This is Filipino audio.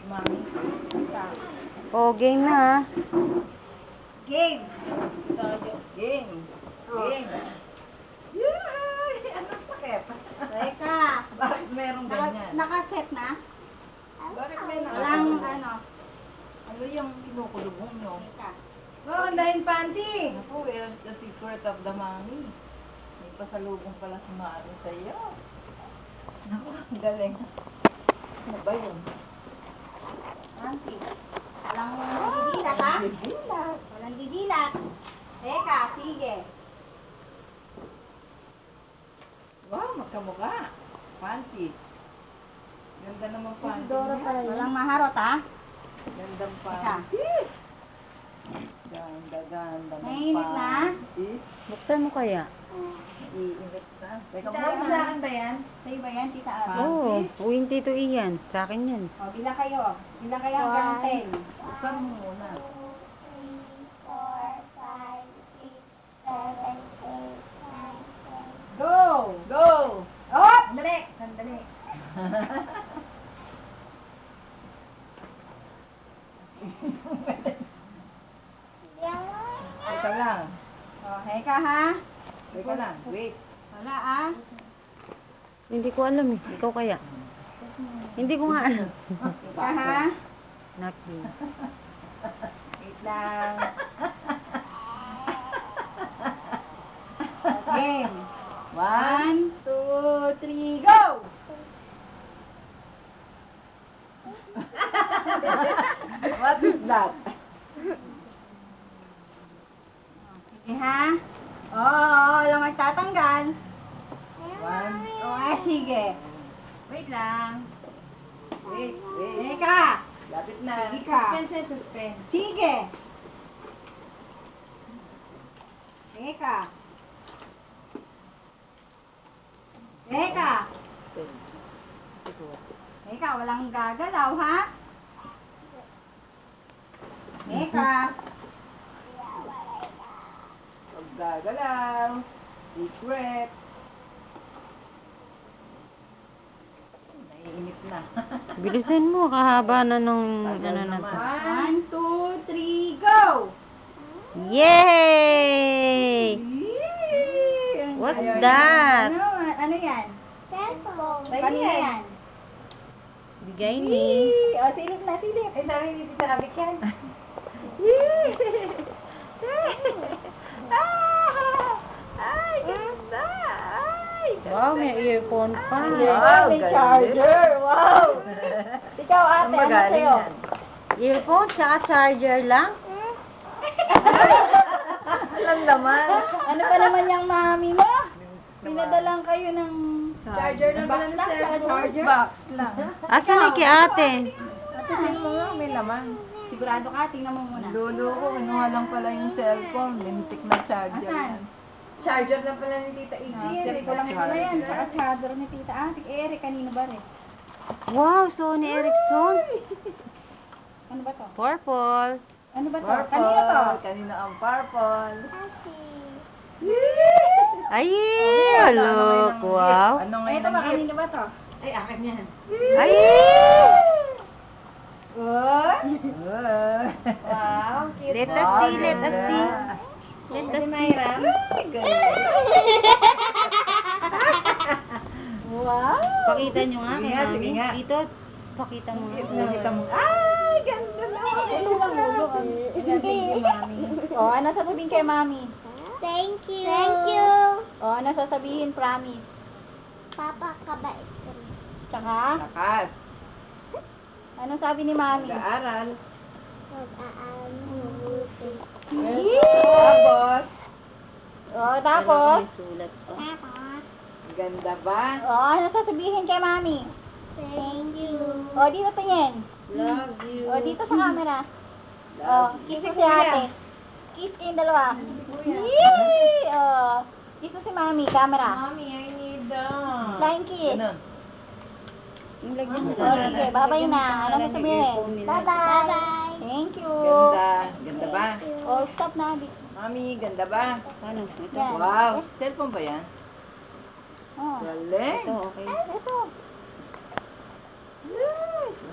Mami. Oh, game na ha. Game. Game. Oh. Game. Yay! Anong sakit? Teka. Bakit merong ganyan? Nakaset na? Bakit may Walang nakakulong? ano. Ano yung kinukulubong nyo? Teka. Oh, dahil panty! Ako, here's the secret of the mommy. May pasalubong pala si Mami sa'yo. Naku, ang galing. Ano ba yun? Auntie. Walang didilat ha? Didilat. Walang didilat. Teka, sige. Wow, magkamukha. Panty. Ganda naman panty Dora niya. pala yun. Walang maharot ha? Gandang Teka. panty. Ganda ng Mainit na? panty. Buksan mo kaya? Iinit na. Teka Sa muna. akin ba yan? Sa'yo ba yan, Tita Abby? Oo. Oh, hindi to iyan. Sa akin yan. O, bilang kayo. Bilang kayo hanggang 10. Buksan mo muna. 4, 5, 6, 7, 8, 9, 10. Go! Go! Oh! Sandali! Sandali. Teka lang. O, heka ha? Teka lang. Wait. Wala ah. Hindi ko alam eh. Ikaw kaya? Hindi ko nga alam. Heka ha? Naki. Wait lang. Game. 1, 2, 3, go! What is that? Sige ha? Oo, lang magtatanggal. One. Sige. Wait lang. Wait. Teka. Lapit na. Sige ka. Suspense. Sige. Teka. Teka. Teka, walang gagalaw ha? Teka. Huwag gagalaw. Secret. Naiinip na. Bilisan mo. Kahaba na nung Tagal ano na to. naman. 1, 2, 3, go! Yay! Yee! What's Ayaw that? Ano yan? Cellphone. Kanina yan. Bigay ni. O, silip na, silip. Ay, sabi ni Tita Abby yan. Ay, ganda! Ay, Wow, may earphone pa. Wow, may galing. charger. Wow! Ikaw ate, Saan ba ano galing sa'yo? yan? Earphone tsaka charger lang? Alam naman. Ano pa naman yung mami mo? Pinadalang kayo ng charger ng Box lang, tsaka charger. Box lang. Asan na kay ate? Tingnan mo nga, may laman. Sigurado ka, tingnan mo muna. Lolo ko, kinuha lang pala yung cellphone. Lintik na charger Asan? yan. Charger na pala ni Tita Hindi, ko lang ito na yan. Tsaka charger ni Tita Ate. Eric, kanino ba rin? Wow, Sony Ericsson. Ano ba to? Purple. Ano ba to? Purple. Kanino to? Kanina ang purple. Ay, Ano look. Wow. Ano ngayon Ito ba? ang gift? Kanino ba to? Ay, akin yan. Ay! Oh! Wow. Wow, cute. Let us see, let us see. Let us see. Wow! Pakita nyo nga kay Sige nga, mami. sige nga. Dito, pakita mo nga. Nakita mo. Ay, ganda na. Ulo lang, ulo. Oh, ano sasabihin kay mami? Thank you. Thank you. Oh, ano sasabihin, promise? Papa, kabait ko. Tsaka, Lakas. ano sabi ni mami? Nag-aaral. Mag-aaral mabuti. Tapos, Oh, tapos? May sulat pa. Tapos, ganda ba? Oh, ano sasabihin kay mami? thank you. Oh, dito tingin. Love you. Oh, dito sa camera. Oh, kiss mo si ate. Kiss kayong dalawa. Yee! Oh, kiss mo si mami, camera. Mommy, I need Flying kiss. Ganun. Yung lagyan mo Oh, sige, babay na. Ano Pangalan ng sasabihin? earphone nila. Bye-bye. Bye-bye. Thank you. Ganda. Ganda ba? Oh, stop na. Mami, ganda ba? Ano? Ito. Yan. Wow. Cellphone ba yan? Oh. Galing. Ito, okay. Ito.